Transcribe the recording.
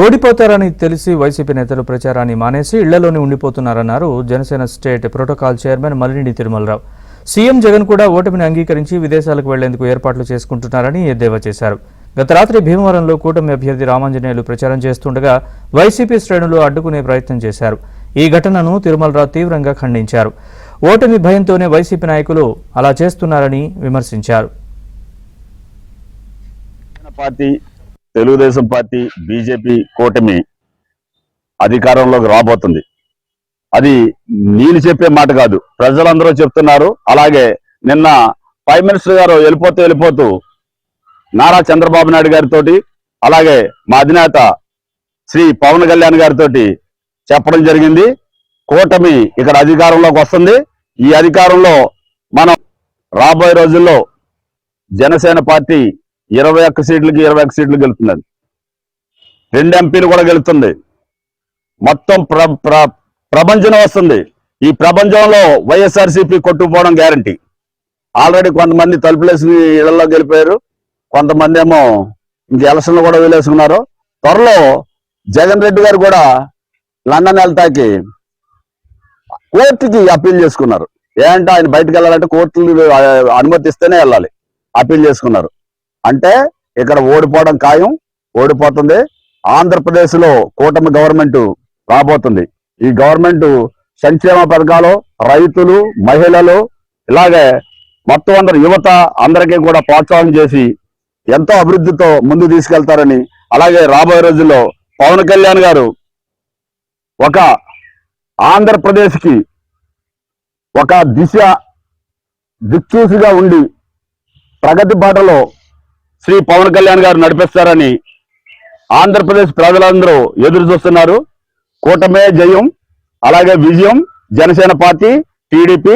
ఓడిపోతారని తెలిసి వైసీపీ నేతలు ప్రచారాన్ని మానేసి ఇళ్లలోనే ఉండిపోతున్నారన్నారు Janasena state protocol chairman Mallineni Tirumalarao. CM Jagan కూడా ఓటమిని అంగీకరించి విదేశాలకు వెళ్లేందుకు ఏర్పాట్లు చేసుకుంటున్నారని ఎద్దేవా చేశారు. గత రాత్రి భీమవరంలో కూటమి అభ్యర్థి రామాంజనేయులు ప్రచారం చేస్తుండగా వైసీపీ శ్రేణులు అడ్డుకునే ప్రయత్నం చేశారు. ఈ ఘటనను తిరుమలరావు తీవ్రంగా ఖండించారు. ఓటమి భయంతోనే వైసీపీ నాయకులు అలా చేస్తున్నారని విమర్శించారు. తెలుగుదేశం పార్టీ బీజేపీ కూటమి అధికారంలోకి రాబోతుంది. అది నేను చెప్పే మాట కాదు, ప్రజలందరూ చెప్తున్నారు. అలాగే నిన్న ప్రైమ్ మినిస్టర్ గారు వెళ్ళిపోతూ నారా చంద్రబాబు నాయుడు గారితో, అలాగే మా అధినేత శ్రీ పవన్ కళ్యాణ్ గారితో చెప్పడం జరిగింది. కూటమి ఇక్కడ అధికారంలోకి వస్తుంది. ఈ అధికారంలో మనం రాబోయే రోజుల్లో జనసేన పార్టీ 21 సీట్లకి 21 సీట్లు గెలుతున్నది. 2 ఎంపీలు కూడా గెలుతుంది. మొత్తం ప్రపంచం వస్తుంది. ఈ ప్రపంచంలో వైఎస్ఆర్సీపీ కొట్టుకుపోవడం గ్యారంటీ. ఆల్రెడీ కొంతమంది తలుపులేసి ఇళ్లలో గెలిపారు, కొంతమంది ఏమో ఇంక ఎలక్షన్లు కూడా వీలేసుకున్నారు. త్వరలో జగన్ రెడ్డి గారు కూడా లండన్ వెళ్తాకి కోర్టుకి అప్పీల్ చేసుకున్నారు. ఏంటంటే ఆయన బయటకు వెళ్ళాలంటే కోర్టులు అనుమతిస్తేనే వెళ్ళాలి. అప్పీల్ చేసుకున్నారు. అంటే ఇక్కడ ఓడిపోవడం ఖాయం, ఓడిపోతుంది. ఆంధ్రప్రదేశ్ లో కూటమి గవర్నమెంట్ రాబోతుంది. ఈ గవర్నమెంట్ సంక్షేమ పథకాలు, రైతులు, మహిళలు, ఇలాగే మొత్తం అందరు యువత అందరికీ కూడా ప్రోత్సాహం చేసి ఎంతో అభివృద్ధితో ముందు తీసుకెళ్తారని, అలాగే రాబోయే రోజుల్లో పవన్ కళ్యాణ్ గారు ఒక ఆంధ్రప్రదేశ్ కి ఒక దిక్సూచిగా ఉండి ప్రగతి బాటలో శ్రీ పవన్ కళ్యాణ్ గారు నడిపిస్తారని ఆంధ్రప్రదేశ్ ప్రజలందరూ ఎదురు చూస్తున్నారు. కూటమే జయం, అలాగే విజయం. Janasena party, TDP